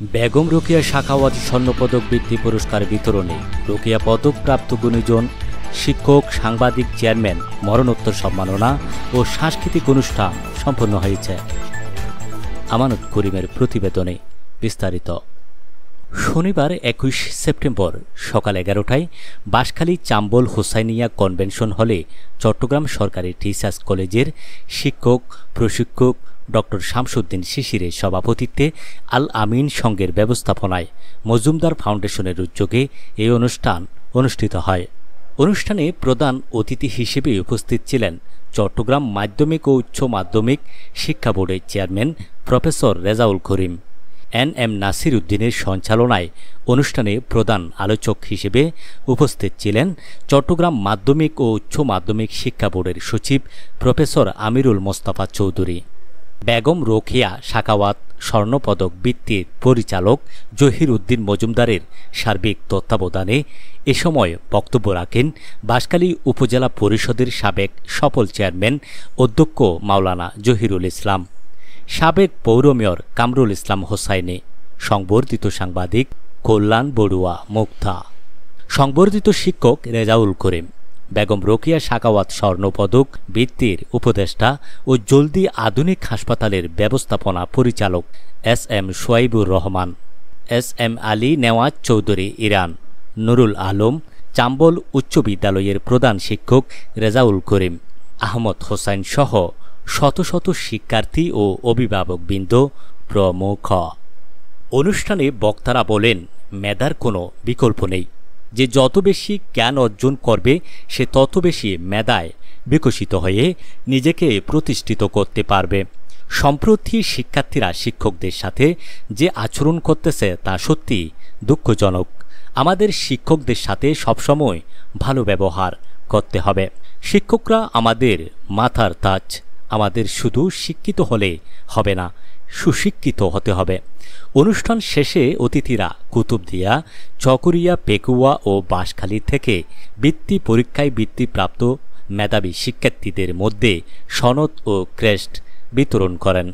বেগম রোকেয়া সাখাওয়াত স্বর্ণপদক বৃত্তি পুরস্কার বিতরণী রোকেয়া পদকপ্রাপ্ত গুণীজন শিক্ষক, সাংবাদিক, চেয়ারম্যান মরণোত্তর সম্মাননা ও সাংস্কৃতিক অনুষ্ঠান সম্পন্ন হয়েছে। আমানত করিমের প্রতিবেদনে বিস্তারিত। শনিবার ২১ সেপ্টেম্বর সকাল ১১টায় বাঁশখালী চাম্বল হোসাইনিয়া কনভেনশন হলে চট্টগ্রাম সরকারি টিচার্স কলেজের শিক্ষক, প্রশিক্ষক ডক্টর শামসুদ্দিন শিশিরের সভাপতিত্বে আল আমিন সংঘের ব্যবস্থাপনায় মজুমদার ফাউন্ডেশনের উদ্যোগে এই অনুষ্ঠান অনুষ্ঠিত হয়। অনুষ্ঠানে প্রধান অতিথি হিসেবে উপস্থিত ছিলেন চট্টগ্রাম মাধ্যমিক ও উচ্চ মাধ্যমিক শিক্ষা বোর্ডের চেয়ারম্যান প্রফেসর রেজাউল করিম। এন.এম. নাসির উদ্দিনের সঞ্চালনায় অনুষ্ঠানে প্রধান আলোচক হিসেবে উপস্থিত ছিলেন চট্টগ্রাম মাধ্যমিক ও উচ্চ মাধ্যমিক শিক্ষা বোর্ডের সচিব প্রফেসর আমিরুল মোস্তফা চৌধুরী। বেগম রোকেয়া সাখাওয়াত স্বর্ণপদক বৃত্তির পরিচালক জহির উদ্দিন মজুমদারের সার্বিক তত্ত্বাবধানে এ সময় বক্তব্য রাখেন বাঁশখালী উপজেলা পরিষদের সাবেক সফল চেয়ারম্যান অধ্যক্ষ মাওলানা জহিরুল ইসলাম, সাবেক পৌর মেয়র কামরুল ইসলাম হোসাইনি, সংবর্ধিত সাংবাদিক কল্যাণ বড়ুয়া মুক্তা, সংবর্ধিত শিক্ষক রেজাউল করিম, বেগম রোকেয়া সাখাওয়াত স্বর্ণপদক বৃত্তির উপদেষ্টা ও জলদি আধুনিক হাসপাতালের ব্যবস্থাপনা পরিচালক এস.এম. সোয়াইবুর রহমান, এস.এম. আলী নেওয়াজ চৌধুরী ইরান, নুরুল আলম, চাম্বল উচ্চ বিদ্যালয়ের প্রধান শিক্ষক রেজাউল করিম, আহমদ হোসাইন সহ শত শত শিক্ষার্থী ও অভিভাবকবৃন্দ প্রমুখ। অনুষ্ঠানে বক্তারা বলেন, মেধার কোনো বিকল্প নেই। যে যত বেশি জ্ঞান অর্জন করবে সে তত বেশি মেধায় বিকশিত হয়ে নিজেকে প্রতিষ্ঠিত করতে পারবে। সম্প্রতি শিক্ষার্থীরা শিক্ষকদের সাথে যে আচরণ করতেছে তা সত্যি দুঃখজনক। আমাদের শিক্ষকদের সাথে সবসময় ভালো ব্যবহার করতে হবে। শিক্ষকরা আমাদের মাথার তাজ। আমাদের শুধু শিক্ষিত হলে হবে না, সুশিক্ষিত হতে হবে। অনুষ্ঠান শেষে অতিথিরা কুতুবদিয়া, চকরিয়া, পেকুয়া ও বাঁশখালী থেকে বৃত্তি পরীক্ষায় বৃত্তিপ্রাপ্ত মেধাবী শিক্ষার্থীদের মধ্যে সনদ ও ক্রেস্ট বিতরণ করেন।